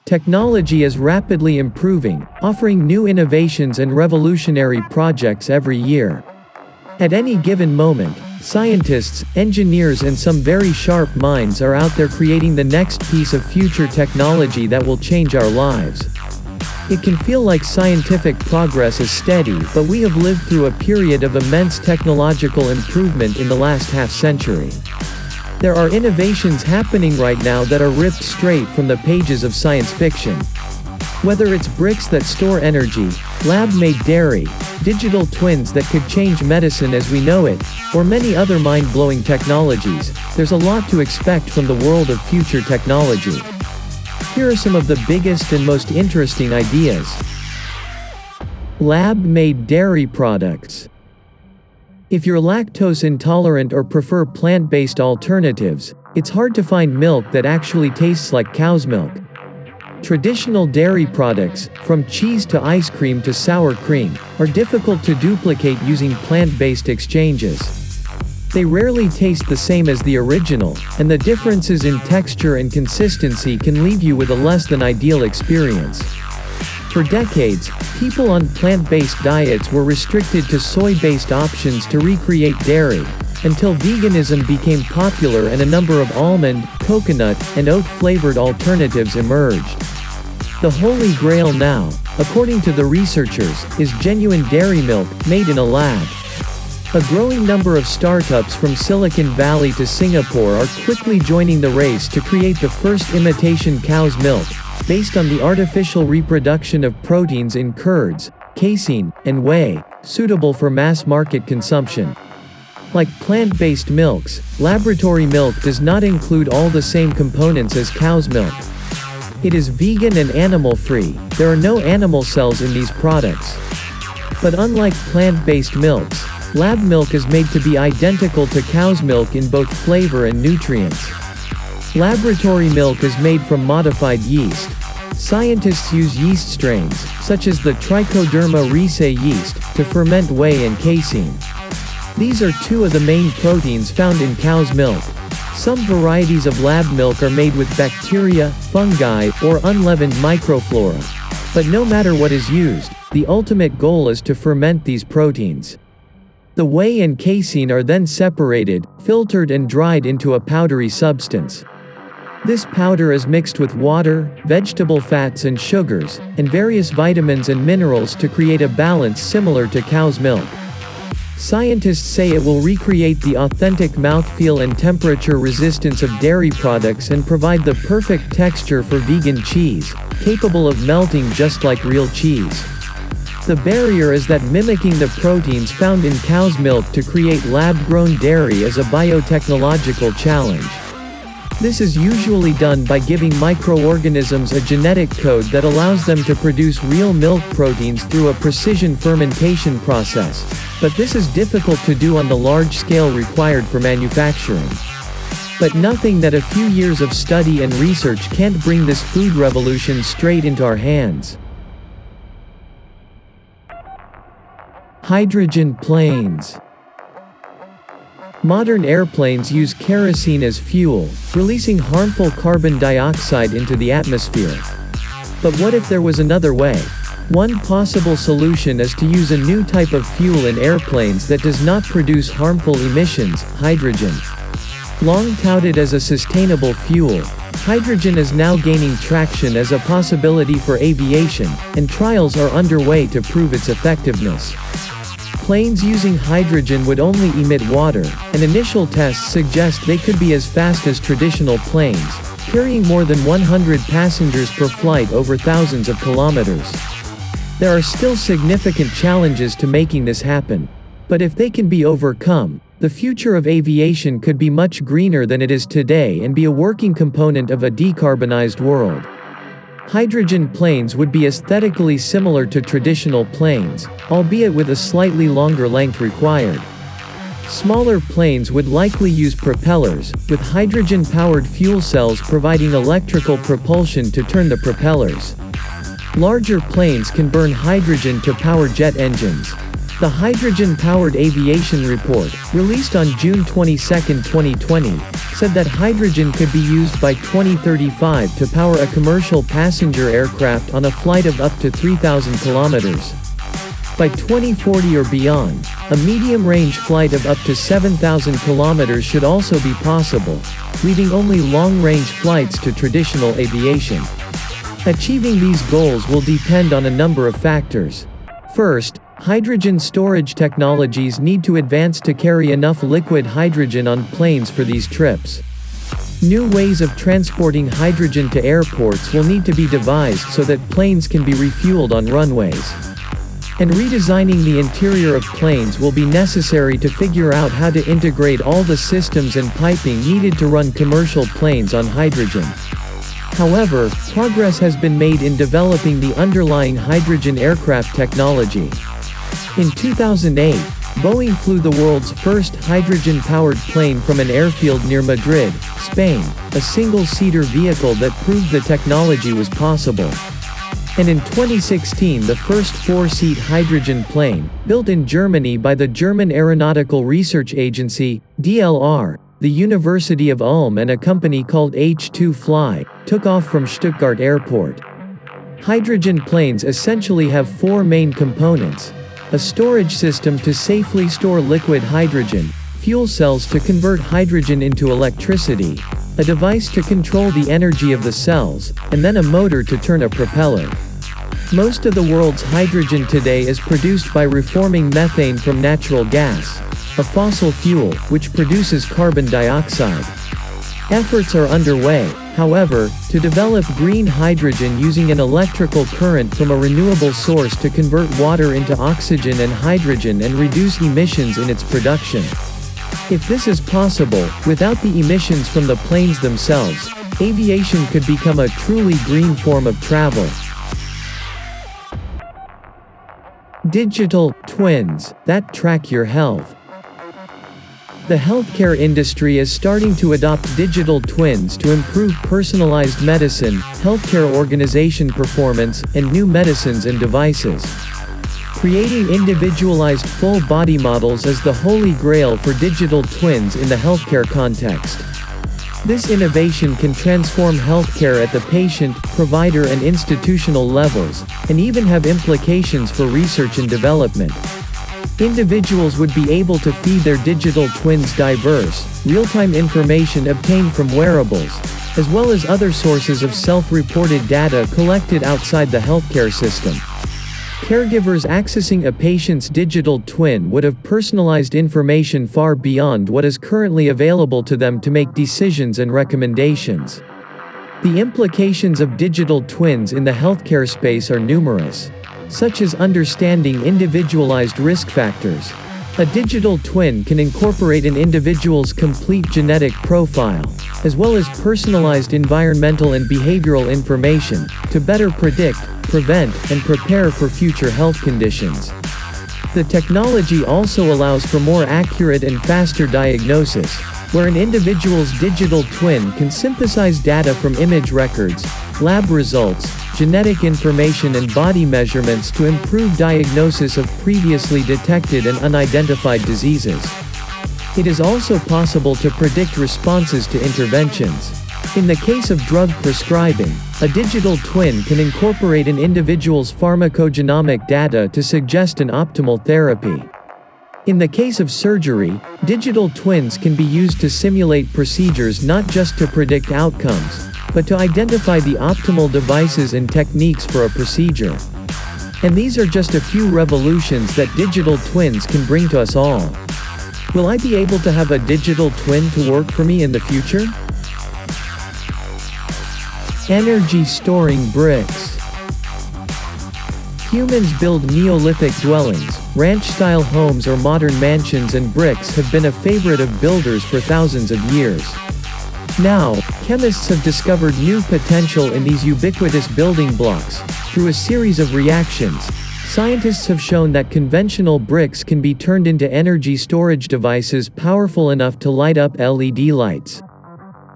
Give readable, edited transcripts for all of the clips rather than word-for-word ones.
Technology is rapidly improving, offering new innovations and revolutionary projects every year. At any given moment, scientists, engineers and some very sharp minds are out there creating the next piece of future technology that will change our lives. It can feel like scientific progress is steady, but we have lived through a period of immense technological improvement in the last half-century. There are innovations happening right now that are ripped straight from the pages of science fiction. Whether it's bricks that store energy, lab-made dairy, digital twins that could change medicine as we know it, or many other mind-blowing technologies, there's a lot to expect from the world of future technology. Here are some of the biggest and most interesting ideas. Lab-made dairy products. If you're lactose intolerant or prefer plant-based alternatives, it's hard to find milk that actually tastes like cow's milk. Traditional dairy products, from cheese to ice cream to sour cream, are difficult to duplicate using plant-based exchanges. They rarely taste the same as the original, and the differences in texture and consistency can leave you with a less than ideal experience. For decades, people on plant-based diets were restricted to soy-based options to recreate dairy, until veganism became popular and a number of almond, coconut, and oat-flavored alternatives emerged. The holy grail now, according to the researchers, is genuine dairy milk, made in a lab. A growing number of startups from Silicon Valley to Singapore are quickly joining the race to create the first imitation cow's milk, based on the artificial reproduction of proteins in curds, casein, and whey, suitable for mass-market consumption. Like plant-based milks, laboratory milk does not include all the same components as cow's milk. It is vegan and animal-free, there are no animal cells in these products. But unlike plant-based milks, lab milk is made to be identical to cow's milk in both flavor and nutrients. Laboratory milk is made from modified yeast. Scientists use yeast strains, such as the Trichoderma rhizae yeast, to ferment whey and casein. These are two of the main proteins found in cow's milk. Some varieties of lab milk are made with bacteria, fungi, or unleavened microflora. But no matter what is used, the ultimate goal is to ferment these proteins. The whey and casein are then separated, filtered and dried into a powdery substance. This powder is mixed with water, vegetable fats and sugars, and various vitamins and minerals to create a balance similar to cow's milk. Scientists say it will recreate the authentic mouthfeel and temperature resistance of dairy products and provide the perfect texture for vegan cheese, capable of melting just like real cheese. The barrier is that mimicking the proteins found in cow's milk to create lab-grown dairy is a biotechnological challenge. This is usually done by giving microorganisms a genetic code that allows them to produce real milk proteins through a precision fermentation process, but this is difficult to do on the large scale required for manufacturing. But nothing that a few years of study and research can't bring this food revolution straight into our hands. Hydrogen planes. Modern airplanes use kerosene as fuel, releasing harmful carbon dioxide into the atmosphere. But what if there was another way? One possible solution is to use a new type of fuel in airplanes that does not produce harmful emissions, hydrogen. Long touted as a sustainable fuel, hydrogen is now gaining traction as a possibility for aviation, and trials are underway to prove its effectiveness. Planes using hydrogen would only emit water, and initial tests suggest they could be as fast as traditional planes, carrying more than 100 passengers per flight over thousands of kilometers. There are still significant challenges to making this happen. But if they can be overcome, the future of aviation could be much greener than it is today and be a working component of a decarbonized world. Hydrogen planes would be aesthetically similar to traditional planes, albeit with a slightly longer length required. Smaller planes would likely use propellers, with hydrogen-powered fuel cells providing electrical propulsion to turn the propellers. Larger planes can burn hydrogen to power jet engines. The Hydrogen-Powered Aviation Report, released on June 22, 2020, said that hydrogen could be used by 2035 to power a commercial passenger aircraft on a flight of up to 3,000 kilometers. By 2040 or beyond, a medium-range flight of up to 7,000 kilometers should also be possible, leaving only long-range flights to traditional aviation. Achieving these goals will depend on a number of factors. First, hydrogen storage technologies need to advance to carry enough liquid hydrogen on planes for these trips. New ways of transporting hydrogen to airports will need to be devised so that planes can be refueled on runways. And redesigning the interior of planes will be necessary to figure out how to integrate all the systems and piping needed to run commercial planes on hydrogen. However, progress has been made in developing the underlying hydrogen aircraft technology. In 2008, Boeing flew the world's first hydrogen-powered plane from an airfield near Madrid, Spain, a single-seater vehicle that proved the technology was possible. And in 2016 the first four-seat hydrogen plane, built in Germany by the German Aeronautical Research Agency, DLR, the University of Ulm and a company called H2 Fly, took off from Stuttgart Airport. Hydrogen planes essentially have four main components: a storage system to safely store liquid hydrogen, fuel cells to convert hydrogen into electricity, a device to control the energy of the cells, and then a motor to turn a propeller. Most of the world's hydrogen today is produced by reforming methane from natural gas, a fossil fuel, which produces carbon dioxide. Efforts are underway, however, to develop green hydrogen using an electrical current from a renewable source to convert water into oxygen and hydrogen and reduce emissions in its production. If this is possible, without the emissions from the planes themselves, aviation could become a truly green form of travel. Digital twins that track your health. The healthcare industry is starting to adopt digital twins to improve personalized medicine, healthcare organization performance, and new medicines and devices. Creating individualized full body models is the holy grail for digital twins in the healthcare context. This innovation can transform healthcare at the patient, provider and institutional levels, and even have implications for research and development. Individuals would be able to feed their digital twins diverse, real-time information obtained from wearables, as well as other sources of self-reported data collected outside the healthcare system. Caregivers accessing a patient's digital twin would have personalized information far beyond what is currently available to them to make decisions and recommendations. The implications of digital twins in the healthcare space are numerous, such as understanding individualized risk factors. A digital twin can incorporate an individual's complete genetic profile, as well as personalized environmental and behavioral information, to better predict, prevent, and prepare for future health conditions. The technology also allows for more accurate and faster diagnosis, where an individual's digital twin can synthesize data from image records, lab results, genetic information and body measurements to improve diagnosis of previously detected and unidentified diseases. It is also possible to predict responses to interventions. In the case of drug prescribing, a digital twin can incorporate an individual's pharmacogenomic data to suggest an optimal therapy. In the case of surgery, digital twins can be used to simulate procedures not just to predict outcomes, but to identify the optimal devices and techniques for a procedure. And these are just a few revolutions that digital twins can bring to us all. Will I be able to have a digital twin to work for me in the future? Energy storing bricks. Humans build Neolithic dwellings, ranch-style homes or modern mansions, and bricks have been a favorite of builders for thousands of years. Now, chemists have discovered new potential in these ubiquitous building blocks. Through a series of reactions, scientists have shown that conventional bricks can be turned into energy storage devices powerful enough to light up LED lights.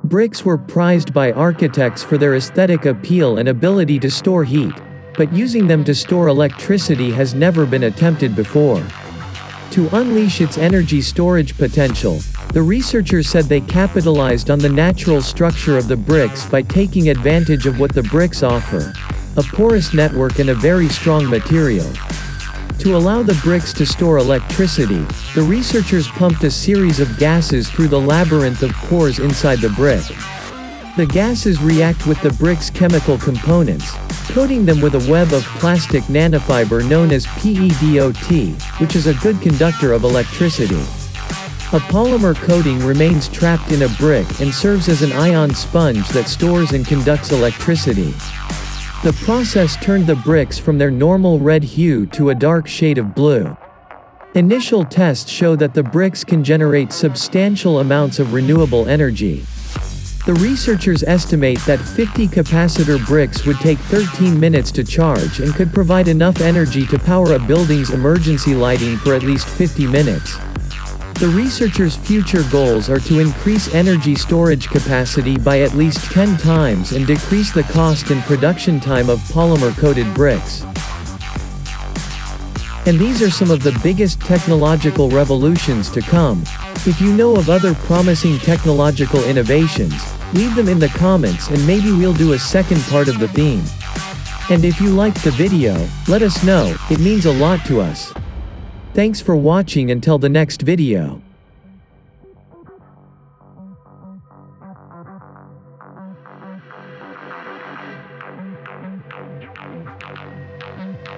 Bricks were prized by architects for their aesthetic appeal and ability to store heat, but using them to store electricity has never been attempted before. To unleash its energy storage potential, the researchers said they capitalized on the natural structure of the bricks by taking advantage of what the bricks offer: a porous network and a very strong material. To allow the bricks to store electricity, the researchers pumped a series of gases through the labyrinth of pores inside the brick. The gases react with the brick's chemical components, coating them with a web of plastic nanofiber known as PEDOT, which is a good conductor of electricity. A polymer coating remains trapped in a brick and serves as an ion sponge that stores and conducts electricity. The process turned the bricks from their normal red hue to a dark shade of blue. Initial tests show that the bricks can generate substantial amounts of renewable energy. The researchers estimate that 50 capacitor bricks would take 13 minutes to charge and could provide enough energy to power a building's emergency lighting for at least 50 minutes. The researchers' future goals are to increase energy storage capacity by at least 10 times and decrease the cost and production time of polymer-coated bricks. And these are some of the biggest technological revolutions to come. If you know of other promising technological innovations, leave them in the comments and maybe we'll do a second part of the theme. And if you liked the video, let us know, it means a lot to us. Thanks for watching until the next video.